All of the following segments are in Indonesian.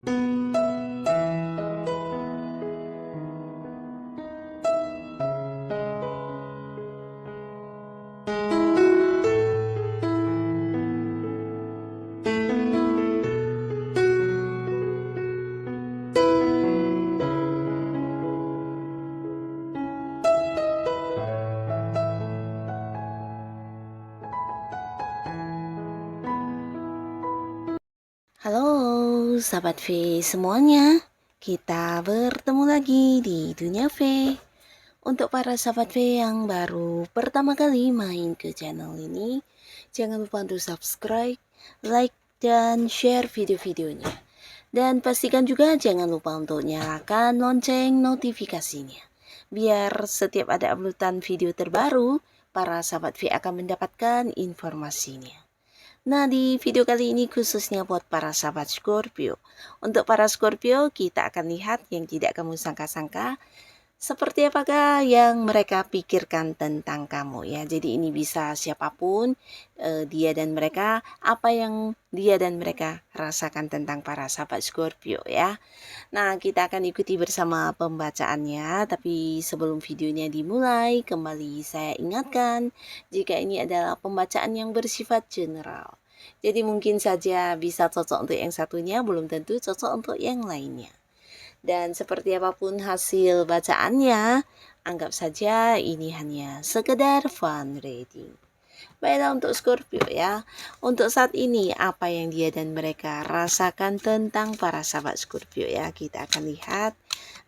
Halo sahabat V semuanya, kita bertemu lagi di Dunia V. Untuk para sahabat V yang baru pertama kali main ke channel ini, jangan lupa untuk subscribe, like, dan share video-videonya. Dan pastikan juga jangan lupa untuk nyalakan lonceng notifikasinya, biar setiap ada uploadan video terbaru, para sahabat V akan mendapatkan informasinya. Nah, di video kali ini khususnya buat para sahabat Scorpio. Untuk para Scorpio, kita akan lihat yang tidak kamu sangka-sangka seperti apakah yang mereka pikirkan tentang kamu ya. Jadi ini bisa siapapun, dia dan mereka, apa yang dia dan mereka rasakan tentang para sahabat Scorpio ya. Nah, kita akan ikuti bersama pembacaannya, tapi sebelum videonya dimulai, kembali saya ingatkan, jika ini adalah pembacaan yang bersifat general. Jadi mungkin saja bisa cocok untuk yang satunya, belum tentu cocok untuk yang lainnya. Dan seperti apapun hasil bacaannya, anggap saja ini hanya sekedar fun reading. Baiklah untuk Scorpio ya. Untuk saat ini apa yang dia dan mereka rasakan tentang para sahabat Scorpio ya. Kita akan lihat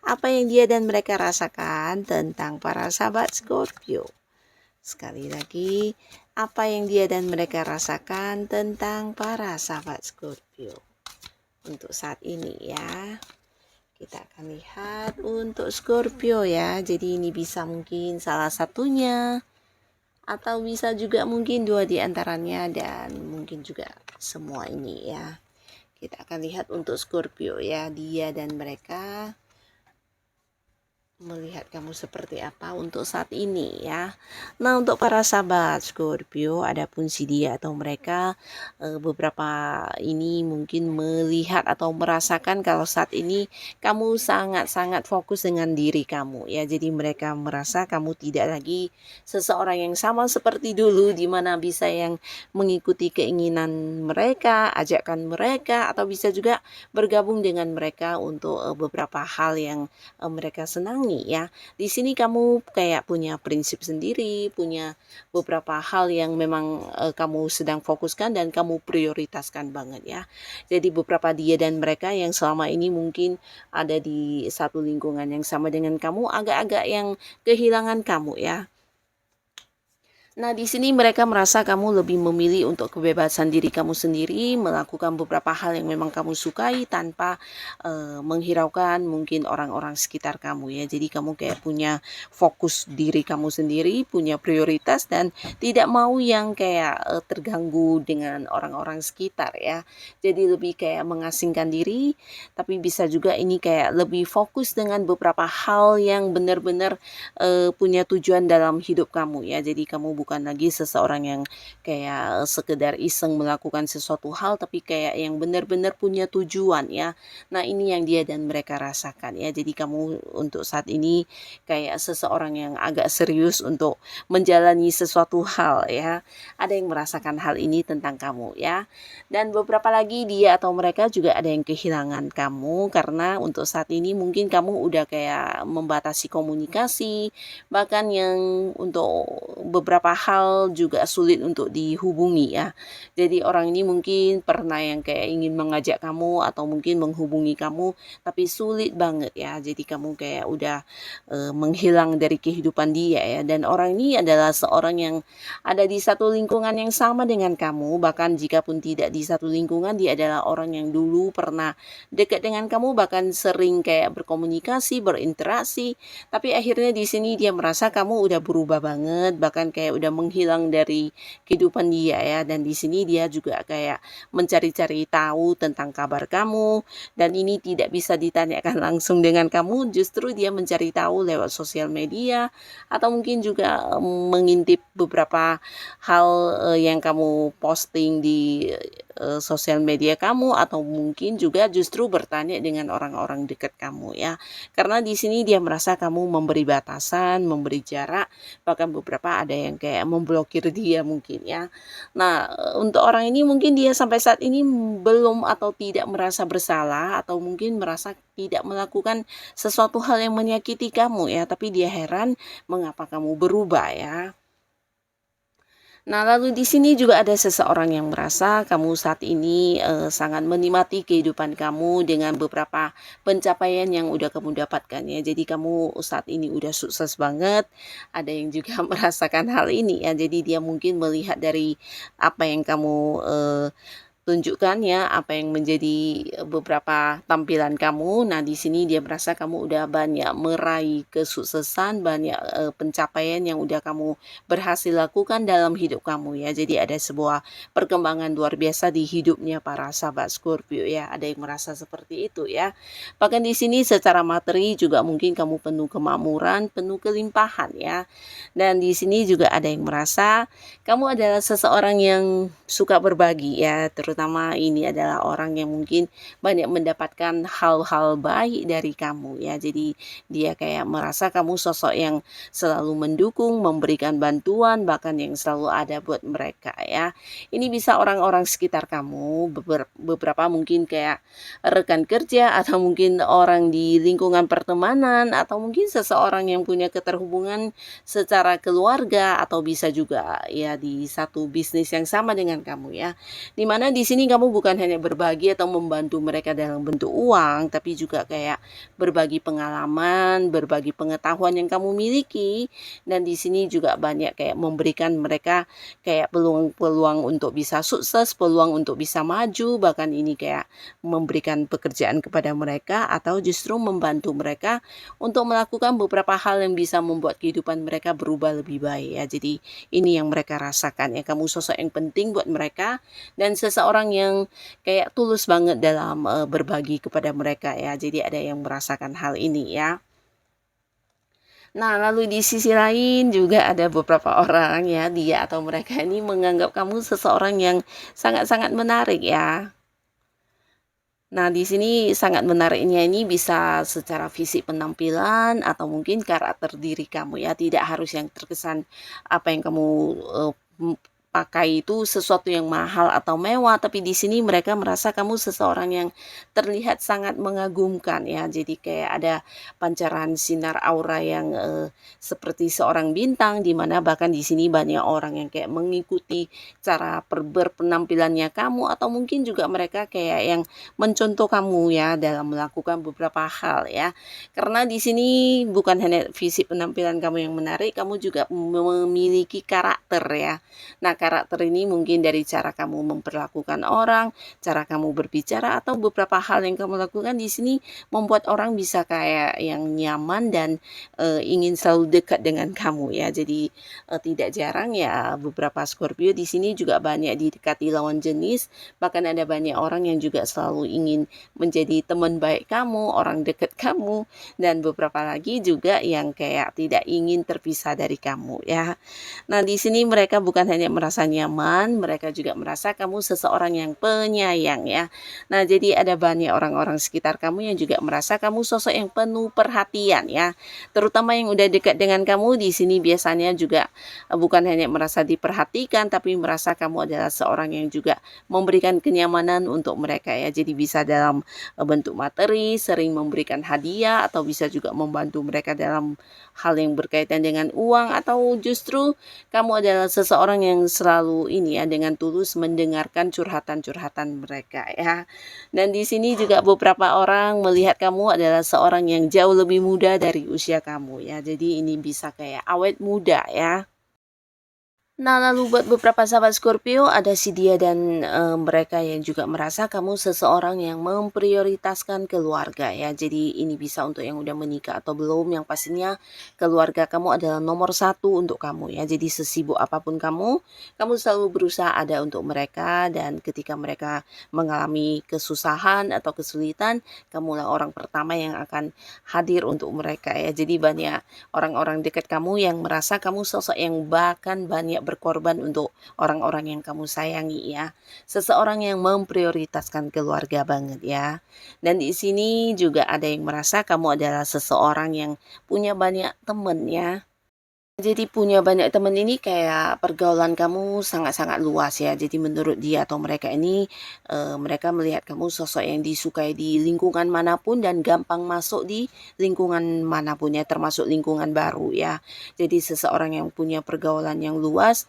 apa yang dia dan mereka rasakan tentang para sahabat Scorpio. Sekali lagi, apa yang dia dan mereka rasakan tentang para sahabat Scorpio. Untuk saat ini ya. Kita akan lihat untuk Scorpio ya. Jadi ini bisa mungkin salah satunya, atau bisa juga mungkin dua di antaranya, dan mungkin juga semua ini ya. Kita akan lihat untuk Scorpio ya, dia dan mereka melihat kamu seperti apa untuk saat ini ya. Nah, untuk para sahabat Scorpio, adapun si dia atau mereka beberapa ini mungkin melihat atau merasakan kalau saat ini kamu sangat-sangat fokus dengan diri kamu ya. Jadi mereka merasa kamu tidak lagi seseorang yang sama seperti dulu, di mana bisa yang mengikuti keinginan mereka, ajakan mereka, atau bisa juga bergabung dengan mereka untuk beberapa hal yang mereka senangi ya. Di sini kamu kayak punya prinsip sendiri, punya beberapa hal yang memang kamu sedang fokuskan dan kamu prioritaskan banget ya. Jadi beberapa dia dan mereka yang selama ini mungkin ada di satu lingkungan yang sama dengan kamu, agak-agak yang kehilangan kamu ya. Nah, di sini mereka merasa kamu lebih memilih untuk kebebasan diri kamu sendiri, melakukan beberapa hal yang memang kamu sukai tanpa menghiraukan mungkin orang-orang sekitar kamu ya. Jadi kamu kayak punya fokus diri kamu sendiri, punya prioritas, dan tidak mau yang kayak terganggu dengan orang-orang sekitar ya. Jadi lebih kayak mengasingkan diri, tapi bisa juga ini kayak lebih fokus dengan beberapa hal yang benar-benar punya tujuan dalam hidup kamu ya. Jadi kamu bukan lagi seseorang yang kayak sekedar iseng melakukan sesuatu hal, tapi kayak yang benar-benar punya tujuan ya. Nah, ini yang dia dan mereka rasakan ya. Jadi kamu untuk saat ini kayak seseorang yang agak serius untuk menjalani sesuatu hal ya. Ada yang merasakan hal ini tentang kamu ya. Dan beberapa lagi dia atau mereka juga ada yang kehilangan kamu, karena untuk saat ini mungkin kamu udah kayak membatasi komunikasi, bahkan yang untuk beberapa hal juga sulit untuk dihubungi ya. Jadi orang ini mungkin pernah yang kayak ingin mengajak kamu atau mungkin menghubungi kamu, tapi sulit banget ya. Jadi kamu kayak udah menghilang dari kehidupan dia ya. Dan orang ini adalah seorang yang ada di satu lingkungan yang sama dengan kamu, bahkan jika pun tidak di satu lingkungan, dia adalah orang yang dulu pernah dekat dengan kamu, bahkan sering kayak berkomunikasi, berinteraksi, tapi akhirnya di sini dia merasa kamu udah berubah banget, bahkan kayak udah menghilang dari kehidupan dia ya. Dan di sini dia juga kayak mencari-cari tahu tentang kabar kamu, dan ini tidak bisa ditanyakan langsung dengan kamu, justru dia mencari tahu lewat sosial media, atau mungkin juga mengintip beberapa hal yang kamu posting di sosial media kamu atau mungkin juga justru bertanya dengan orang-orang dekat kamu ya. Karena di sini dia merasa kamu memberi batasan, memberi jarak, bahkan beberapa ada yang kayak memblokir dia mungkin ya. Nah, untuk orang ini mungkin dia sampai saat ini belum atau tidak merasa bersalah atau mungkin merasa tidak melakukan sesuatu hal yang menyakiti kamu ya, tapi dia heran mengapa kamu berubah ya. Nah, lalu di sini juga ada seseorang yang merasa kamu saat ini sangat menikmati kehidupan kamu dengan beberapa pencapaian yang udah kamu dapatkan ya. Jadi kamu saat ini udah sukses banget. Ada yang juga merasakan hal ini ya. Jadi dia mungkin melihat dari apa yang kamu tunjukkan ya apa yang menjadi beberapa tampilan kamu. Nah, di sini dia merasa kamu udah banyak meraih kesuksesan, banyak pencapaian yang udah kamu berhasil lakukan dalam hidup kamu ya. Jadi ada sebuah perkembangan luar biasa di hidupnya para sahabat Scorpio ya. Ada yang merasa seperti itu ya. Bahkan di sini secara materi juga mungkin kamu penuh kemakmuran, penuh kelimpahan ya. Dan di sini juga ada yang merasa kamu adalah seseorang yang suka berbagi ya, terutama ini adalah orang yang mungkin banyak mendapatkan hal-hal baik dari kamu ya. Jadi dia kayak merasa kamu sosok yang selalu mendukung, memberikan bantuan, bahkan yang selalu ada buat mereka ya. Ini bisa orang-orang sekitar kamu, beberapa mungkin kayak rekan kerja atau mungkin orang di lingkungan pertemanan atau mungkin seseorang yang punya keterhubungan secara keluarga atau bisa juga ya di satu bisnis yang sama dengan kamu ya. Dimana di sini kamu bukan hanya berbagi atau membantu mereka dalam bentuk uang, tapi juga kayak berbagi pengalaman, berbagi pengetahuan yang kamu miliki, dan di sini juga banyak kayak memberikan mereka kayak peluang-peluang untuk bisa sukses, peluang untuk bisa maju, bahkan ini kayak memberikan pekerjaan kepada mereka atau justru membantu mereka untuk melakukan beberapa hal yang bisa membuat kehidupan mereka berubah lebih baik ya. Jadi ini yang mereka rasakan ya, kamu sosok yang penting buat mereka dan seseorang yang kayak tulus banget dalam berbagi kepada mereka ya. Jadi ada yang merasakan hal ini ya. Nah, lalu di sisi lain juga ada beberapa orang ya, dia atau mereka ini menganggap kamu seseorang yang sangat-sangat menarik ya. Nah, di sini sangat menariknya ini bisa secara fisik penampilan atau mungkin karakter diri kamu ya, tidak harus yang terkesan apa yang kamu pakai itu sesuatu yang mahal atau mewah, tapi di sini mereka merasa kamu seseorang yang terlihat sangat mengagumkan ya. Jadi kayak ada pancaran sinar aura yang seperti seorang bintang, di mana bahkan di sini banyak orang yang kayak mengikuti cara berpenampilannya kamu atau mungkin juga mereka kayak yang mencontoh kamu ya dalam melakukan beberapa hal ya. Karena di sini bukan hanya fisik penampilan kamu yang menarik, kamu juga memiliki karakter ya. Nah, karakter ini mungkin dari cara kamu memperlakukan orang, cara kamu berbicara atau beberapa hal yang kamu lakukan di sini membuat orang bisa kayak yang nyaman dan ingin selalu dekat dengan kamu ya. Jadi tidak jarang ya beberapa Scorpio di sini juga banyak didekati lawan jenis, bahkan ada banyak orang yang juga selalu ingin menjadi teman baik kamu, orang dekat kamu, dan beberapa lagi juga yang kayak tidak ingin terpisah dari kamu ya. Nah, di sini mereka bukan hanya merasa nyaman, mereka juga merasa kamu seseorang yang penyayang ya. Nah, jadi ada banyak orang-orang sekitar kamu yang juga merasa kamu sosok yang penuh perhatian ya. Terutama yang udah dekat dengan kamu di sini biasanya juga bukan hanya merasa diperhatikan, tapi merasa kamu adalah seorang yang juga memberikan kenyamanan untuk mereka ya. Jadi bisa dalam bentuk materi, sering memberikan hadiah atau bisa juga membantu mereka dalam hal yang berkaitan dengan uang atau justru kamu adalah seseorang yang selalu ini ya dengan tulus mendengarkan curhatan-curhatan mereka ya. Dan di sini juga beberapa orang melihat kamu adalah seorang yang jauh lebih muda dari usia kamu ya. Jadi ini bisa kayak awet muda ya. Nah, lalu buat beberapa sahabat Scorpio, ada si dia dan mereka yang juga merasa kamu seseorang yang memprioritaskan keluarga ya. Jadi ini bisa untuk yang udah menikah atau belum, yang pastinya keluarga kamu adalah nomor satu untuk kamu ya. Jadi sesibuk apapun kamu selalu berusaha ada untuk mereka dan ketika mereka mengalami kesusahan atau kesulitan, kamulah orang pertama yang akan hadir untuk mereka ya. Jadi banyak orang-orang dekat kamu yang merasa kamu sosok yang bahkan banyak berkorban untuk orang-orang yang kamu sayangi ya. Seseorang yang memprioritaskan keluarga banget ya. Dan di sini juga ada yang merasa kamu adalah seseorang yang punya banyak temen ya. Jadi punya banyak teman ini kayak pergaulan kamu sangat-sangat luas ya. Jadi menurut dia atau mereka ini, mereka melihat kamu sosok yang disukai di lingkungan manapun dan gampang masuk di lingkungan manapun ya, termasuk lingkungan baru ya. Jadi seseorang yang punya pergaulan yang luas,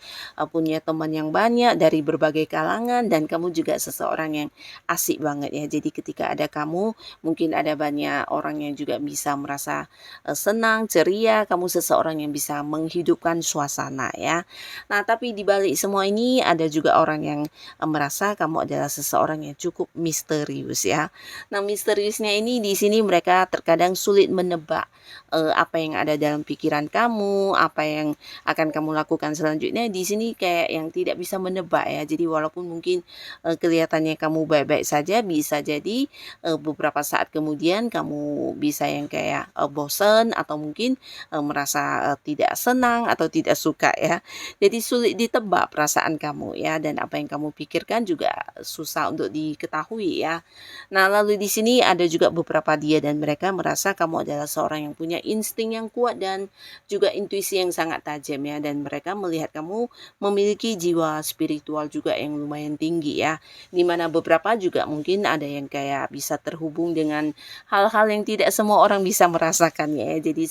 punya teman yang banyak dari berbagai kalangan dan kamu juga seseorang yang asik banget ya. Jadi ketika ada kamu, mungkin ada banyak orang yang juga bisa merasa senang, ceria, kamu seseorang yang bisa menghidupkan suasana ya. Nah, tapi di balik semua ini ada juga orang yang merasa kamu adalah seseorang yang cukup misterius ya. Nah, misteriusnya ini di sini mereka terkadang sulit menebak apa yang ada dalam pikiran kamu, apa yang akan kamu lakukan selanjutnya. Di sini kayak yang tidak bisa menebak ya. Jadi walaupun mungkin kelihatannya kamu baik-baik saja, bisa jadi beberapa saat kemudian kamu bisa yang kayak bosen atau mungkin merasa tidak senang atau tidak suka ya. Jadi sulit ditebak perasaan kamu ya, dan apa yang kamu pikirkan juga susah untuk diketahui ya. Nah, lalu di sini ada juga beberapa dia dan mereka merasa kamu adalah seorang yang punya insting yang kuat dan juga intuisi yang sangat tajam ya, dan mereka melihat kamu memiliki jiwa spiritual juga yang lumayan tinggi ya. Dimana beberapa juga mungkin ada yang kayak bisa terhubung dengan hal-hal yang tidak semua orang bisa merasakannya ya. Jadi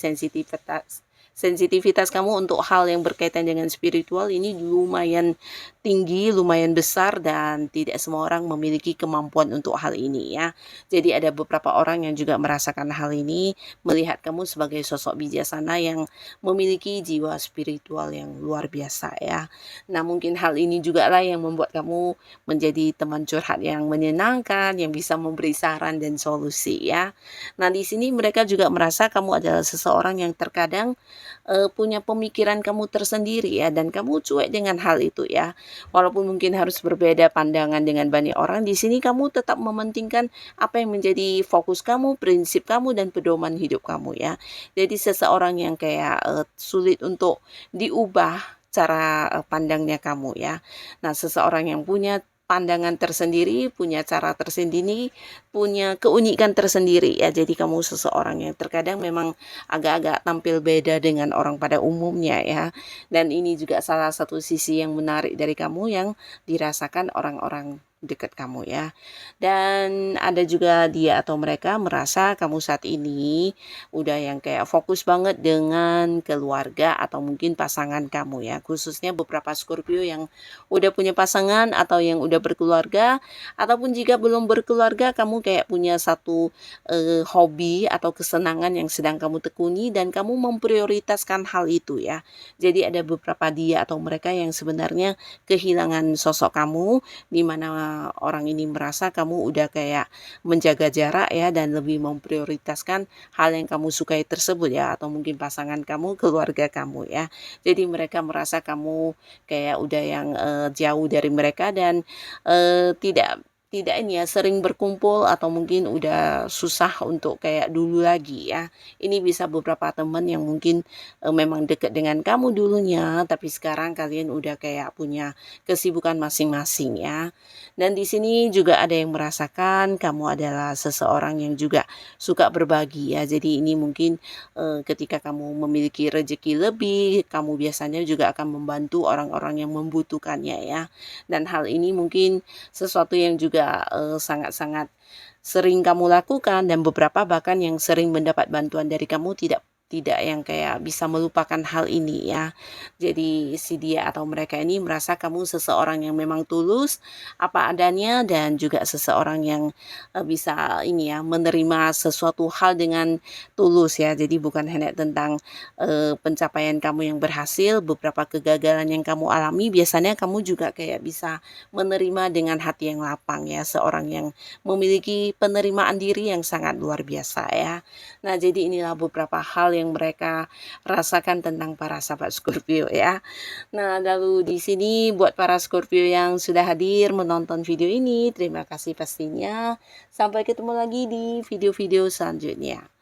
sensitivitas kamu untuk hal yang berkaitan dengan spiritual ini lumayan tinggi, lumayan besar, dan tidak semua orang memiliki kemampuan untuk hal ini ya. Jadi ada beberapa orang yang juga merasakan hal ini, melihat kamu sebagai sosok bijaksana yang memiliki jiwa spiritual yang luar biasa ya. Nah, mungkin hal ini juga lah yang membuat kamu menjadi teman curhat yang menyenangkan, yang bisa memberi saran dan solusi ya. Nah, di sini mereka juga merasa kamu adalah seseorang yang terkadang punya pemikiran kamu tersendiri ya, dan kamu cuek dengan hal itu ya. Walaupun mungkin harus berbeda pandangan dengan banyak orang, di sini kamu tetap mementingkan apa yang menjadi fokus kamu, prinsip kamu, dan pedoman hidup kamu ya. Jadi seseorang yang kayak sulit untuk diubah cara pandangnya kamu ya. Nah, seseorang yang punya pandangan tersendiri, punya cara tersendiri, punya keunikan tersendiri ya. Jadi kamu seseorang yang terkadang memang agak-agak tampil beda dengan orang pada umumnya ya. Dan ini juga salah satu sisi yang menarik dari kamu yang dirasakan orang-orang dekat kamu ya. Dan ada juga dia atau mereka merasa kamu saat ini udah yang kayak fokus banget dengan keluarga atau mungkin pasangan kamu ya. Khususnya beberapa Scorpio yang udah punya pasangan atau yang udah berkeluarga, ataupun jika belum berkeluarga kamu kayak punya satu hobi atau kesenangan yang sedang kamu tekuni dan kamu memprioritaskan hal itu ya. Jadi ada beberapa dia atau mereka yang sebenarnya kehilangan sosok kamu, di mana orang ini merasa kamu udah kayak menjaga jarak ya, dan lebih memprioritaskan hal yang kamu sukai tersebut ya, atau mungkin pasangan kamu, keluarga kamu ya. Jadi mereka merasa kamu kayak udah yang jauh dari mereka dan tidak tidak ini ya, sering berkumpul atau mungkin udah susah untuk kayak dulu lagi ya. Ini bisa beberapa teman yang mungkin memang dekat dengan kamu dulunya, tapi sekarang kalian udah kayak punya kesibukan masing-masing ya. Dan di sini juga ada yang merasakan kamu adalah seseorang yang juga suka berbagi ya. Jadi ini mungkin ketika kamu memiliki rezeki lebih, kamu biasanya juga akan membantu orang-orang yang membutuhkannya ya. Dan hal ini mungkin sesuatu yang juga sangat-sangat sering kamu lakukan, dan beberapa bahkan yang sering mendapat bantuan dari kamu tidak yang kayak bisa melupakan hal ini ya. Jadi si dia atau mereka ini merasa kamu seseorang yang memang tulus apa adanya, dan juga seseorang yang bisa ini ya, menerima sesuatu hal dengan tulus ya. Jadi bukan hanya tentang pencapaian kamu yang berhasil, beberapa kegagalan yang kamu alami, biasanya kamu juga kayak bisa menerima dengan hati yang lapang ya, seorang yang memiliki penerimaan diri yang sangat luar biasa ya. Nah, jadi inilah beberapa hal yang mereka rasakan tentang para sahabat Scorpio ya. Nah, lalu di sini buat para Scorpio yang sudah hadir menonton video ini, terima kasih pastinya. Sampai ketemu lagi di video-video selanjutnya.